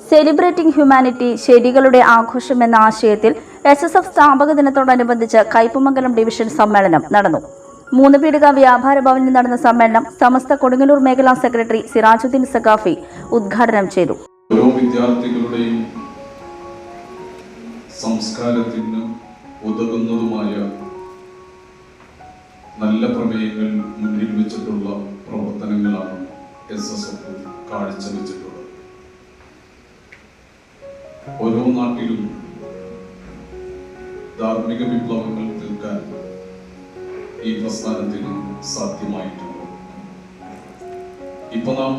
Celebrating humanity ശരികളുടെ ആഘോഷം എന്ന ആശയത്തിൽ SSF സ്ഥാപക ദിനത്തോടനുബന്ധിച്ച് കയ്പമംഗലം ഡിവിഷൻ സമ്മേളനം നടന്നു. 3 പീടിക വ്യാപാര ഭവനിൽ നടന്ന സമ്മേളനം സമസ്ത കൊടുങ്ങല്ലൂർ മേഖലാ സെക്രട്ടറി സിറാജുദ്ദീൻ സഖാഫി ഉദ്ഘാടനം ചെയ്തു. ഓരോ വിദ്യാർത്ഥികളുടെയും സംസ്കാരത്തിന് ഉതകുന്നതുമായ നല്ല പ്രമേയങ്ങൾ മുന്നിൽ വെച്ചിട്ടുള്ള പ്രവർത്തനങ്ങളാണ് SSF കാഴ്ചവെച്ചിട്ടുള്ളത്. ഓരോ നാട്ടിലും ധാർമ്മിക വിപ്ലവങ്ങൾ തീർക്കാൻ ഈ പ്രസ്ഥാനത്തിന് സാധ്യമായിട്ടുണ്ട്. ഇപ്പൊ നാം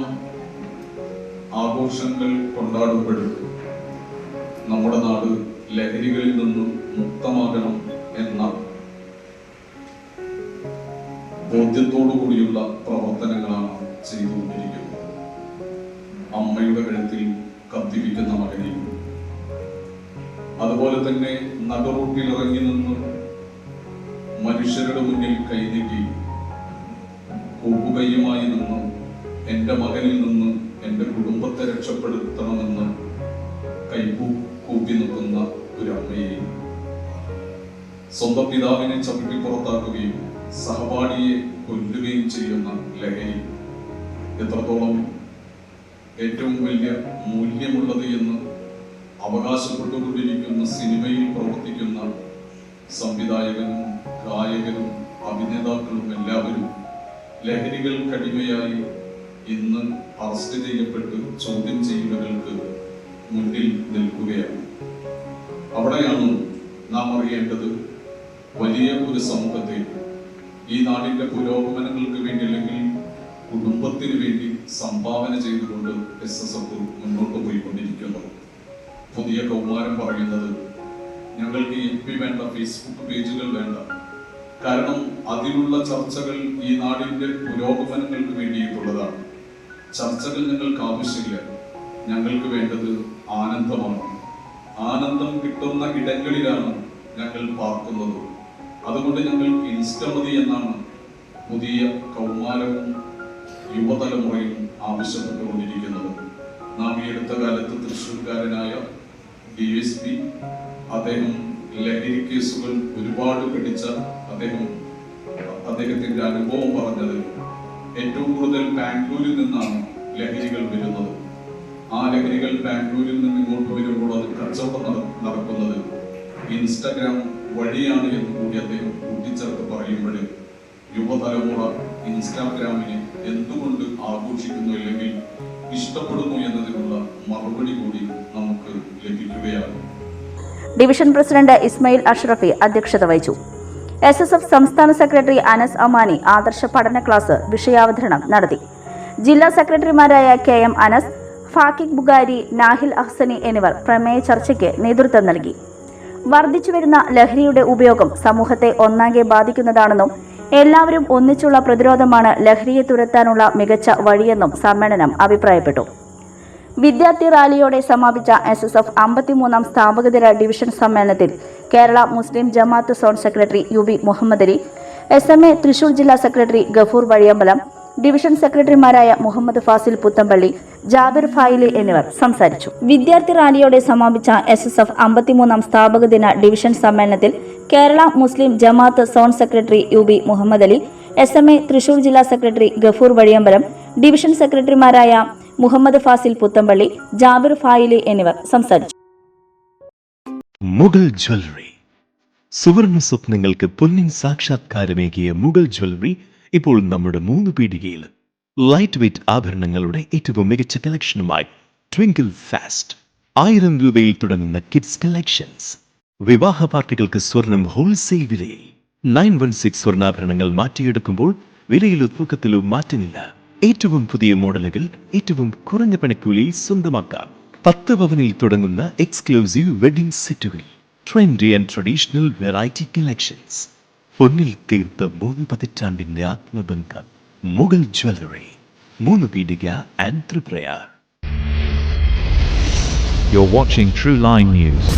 ആഘോഷങ്ങൾ കൊണ്ടാടുമ്പോഴും നമ്മുടെ നാട് ലഹരികളിൽ നിന്നും മുക്തമാകണം എന്ന ബോധ്യത്തോടു കൂടിയുള്ള പ്രവർത്തനങ്ങളാണ് ചെയ്തുകൊണ്ടിരിക്കുന്നത്. അമ്മയുടെ കഴുത്തിൽ കത്തിവെക്കുന്ന മകനെയും അതുപോലെ തന്നെ നടുറൂട്ടിൽ ഇറങ്ങി നിന്ന് മനുഷ്യരുടെ മുന്നിൽ കൈനീട്ടി കൂപ്പുകൈയുമായി നിന്ന് എൻ്റെ മകനിൽ നിന്ന് എൻ്റെ കുടുംബത്തെ രക്ഷപ്പെടുത്തണമെന്ന് കൂപ്പി നിൽക്കുന്ന ഒരു അമ്മയെയും സ്വന്തം പിതാവിനെ ചവിട്ടി പുറത്താക്കുകയും സഹപാഠിയെ കൊല്ലുകയും ചെയ്യുന്ന ലഹരി എത്രത്തോളം ഏറ്റവും വലിയ മൂല്യമുള്ളത് എന്ന് അവകാശപ്പെട്ടുകൊണ്ടിരിക്കുന്ന സിനിമയിൽ പ്രവർത്തിക്കുന്ന സംവിധായകനും ഗായകരും അഭിനേതാക്കളും എല്ലാവരും ലഹരികൾക്കടിമയായി ഇന്ന് അറസ്റ്റ് ചെയ്യപ്പെട്ട് ചോദ്യം ചെയ്യലുകൾക്ക് മുന്നിൽ നിൽക്കുകയാണ്. അവിടെയാണ് നാം അറിയേണ്ടത് വലിയ ഒരു സമൂഹത്തെ ഈ നാടിന്റെ പുരോഗമനങ്ങൾക്ക് വേണ്ടി അല്ലെങ്കിൽ കുടുംബത്തിന് വേണ്ടി സംഭാവന ചെയ്തുകൊണ്ട് SSF മുന്നോട്ട് പോയിക്കൊണ്ടിരിക്കുന്നത്. പുതിയ കൗമാരം പറയുന്നത് ഞങ്ങൾക്ക് FB വേണ്ട, ഫേസ്ബുക്ക് പേജുകൾ വേണ്ട, കാരണം അതിലുള്ള ചർച്ചകൾ ഈ നാടിന്റെ പുരോഗമനങ്ങൾക്ക് വേണ്ടിയിട്ടുള്ളതാണ്. ചർച്ചകൾ ഞങ്ങൾക്ക് ആവശ്യമില്ല, ഞങ്ങൾക്ക് വേണ്ടത് ആനന്ദമാണ്. ആനന്ദം കിട്ടുന്ന ഇടങ്ങളിലാണ് ഞങ്ങൾ പാർക്കുന്നത്. അതുകൊണ്ട് ഞങ്ങൾ ഇൻസ്റ്റമതി എന്നാണ് പുതിയ കൗമാരവും യുവതലമുറയും ആവശ്യപ്പെട്ടുകൊണ്ടിരിക്കുന്നത്. നാം ഈ അടുത്ത കാലത്ത് തൃശ്ശൂർക്കാരനായ DSP അദ്ദേഹം ലഹരി കേസുകൾ ഒരുപാട് പിടിച്ച അദ്ദേഹത്തിന്റെ അനുഭവം പറഞ്ഞത് ഏറ്റവും കൂടുതൽ ബാംഗ്ലൂരിൽ നിന്നാണ് ലഹരികൾ വരുന്നത്. ആ ലഹരികൾ ബാംഗ്ലൂരിൽ നിന്ന് ഇങ്ങോട്ട് വരുമ്പോൾ അത് കച്ചവടം നടക്കുന്നത് ഇൻസ്റ്റഗ്രാം വഴിയാണ് എന്ന് കൂടി അദ്ദേഹം കൂട്ടിച്ചേർത്ത് പറയുമ്പോൾ യുവതലമുറ ഇൻസ്റ്റാഗ്രാമിനെ എന്തുകൊണ്ട് ആഘോഷിക്കുന്നു അല്ലെങ്കിൽ ഇഷ്ടപ്പെടുന്നു എന്നതിനുള്ള മറുപടി കൂടി നമുക്ക് ലഭിക്കുകയാണ്. ഡിവിഷൻ പ്രസിഡന്റ് ഇസ്മായിൽ അഷ്റഫി അധ്യക്ഷത വഹിച്ചു. SSF സംസ്ഥാന സെക്രട്ടറി അനസ് അമാനി ആദർശ പഠന ക്ലാസ് വിഷയാവതരണം നടത്തി. ജില്ലാ സെക്രട്ടറിമാരായ KM അനസ്, ഫാക്കിഖ് ബുഖാരി, നാഹിൽ അഹ്സനി എന്നിവർ പ്രമേയ ചർച്ചയ്ക്ക് നേതൃത്വം നൽകി. വർദ്ധിച്ചുവരുന്ന ലഹരിയുടെ ഉപയോഗം സമൂഹത്തെ ഒന്നാകെ ബാധിക്കുന്നതാണെന്നും എല്ലാവരും ഒന്നിച്ചുള്ള പ്രതിരോധമാണ് ലഹരിയെ തുരത്താനുള്ള മികച്ച വഴിയെന്നും സമ്മേളനം അഭിപ്രായപ്പെട്ടു. വിദ്യാർത്ഥി റാലിയോടെ സമാപിച്ച SSF 53-ാം സ്ഥാപകദിന ഡിവിഷൻ സമ്മേളനത്തിൽ Kerala Muslim Jamaath zone secretary UB Muhammad Ali, SMA Thrissur ജില്ലാ സെക്രട്ടറി ഗഫൂർ വഴിയമ്പലം, ഡിവിഷൻ സെക്രട്ടറിമാരായ മുഹമ്മദ് ഫാസിൽ പുത്തമ്പള്ളി, ജാബിർ ഫായിലി എന്നിവർ സംസാരിച്ചു. വിദ്യാർത്ഥി റാലിയോടെ സമാപിച്ച SSF 53-ാം സ്ഥാപകദിന ഡിവിഷൻ സമ്മേളനത്തിൽ Kerala Muslim Jamaath zone secretary UB Muhammad Ali, SMA Thrissur ജില്ലാ സെക്രട്ടറി ഗഫൂർ വഴിയമ്പലം, ഡിവിഷൻ സെക്രട്ടറിമാരായ മുഹമ്മദ് ഫാസിൽ പുത്തമ്പള്ളി, ജാബിർ ഫായിലി എന്നിവർ സംസാരിച്ചു. മുഗൾ ജ്വല്ലറി, സുവർണ സ്വപ്നങ്ങൾക്ക് പൊന്നിൻ സാക്ഷാത്കാരമേകിയ മുഗൾ ജ്വല്ലറി ഇപ്പോൾ നമ്മുടെ 3 പീടികയിൽ. ലൈറ്റ് വെയ്റ്റ് ആഭരണങ്ങളുടെ ഏറ്റവും മികച്ച കളക്ഷനുമായി ട്വിങ്കിൾ ഫാസ്റ്റ്. 1000 രൂപയിൽ തുടങ്ങുന്ന കിഡ്സ് കളക്ഷൻസ്. വിവാഹ പാർട്ടികൾക്ക് സ്വർണം ഹോൾസെയിൽ വിലയിൽ. 916 സ്വർണ്ണാഭരണങ്ങൾ മാറ്റിയെടുക്കുമ്പോൾ വിലയിലോ തൂക്കത്തിലോ മാറ്റമില്ല. ഏറ്റവും പുതിയ മോഡലുകൾ ഏറ്റവും കുറഞ്ഞ പണിക്കൂലിയിൽ സ്വന്തമാക്കാം. 10 പവനിൽ തുടങ്ങുന്ന എക്സ്ക്ലൂസീവ് വെഡിംഗ് സെറ്റുകൾ. Trendy and traditional variety collections. പൊന്നിൽ തീർത്ത 3 പതിറ്റാണ്ടിന്റെ ആത്മബന്ധം. Mughal jewellery, 3 Peedika and Triprayar. You're watching True Line News.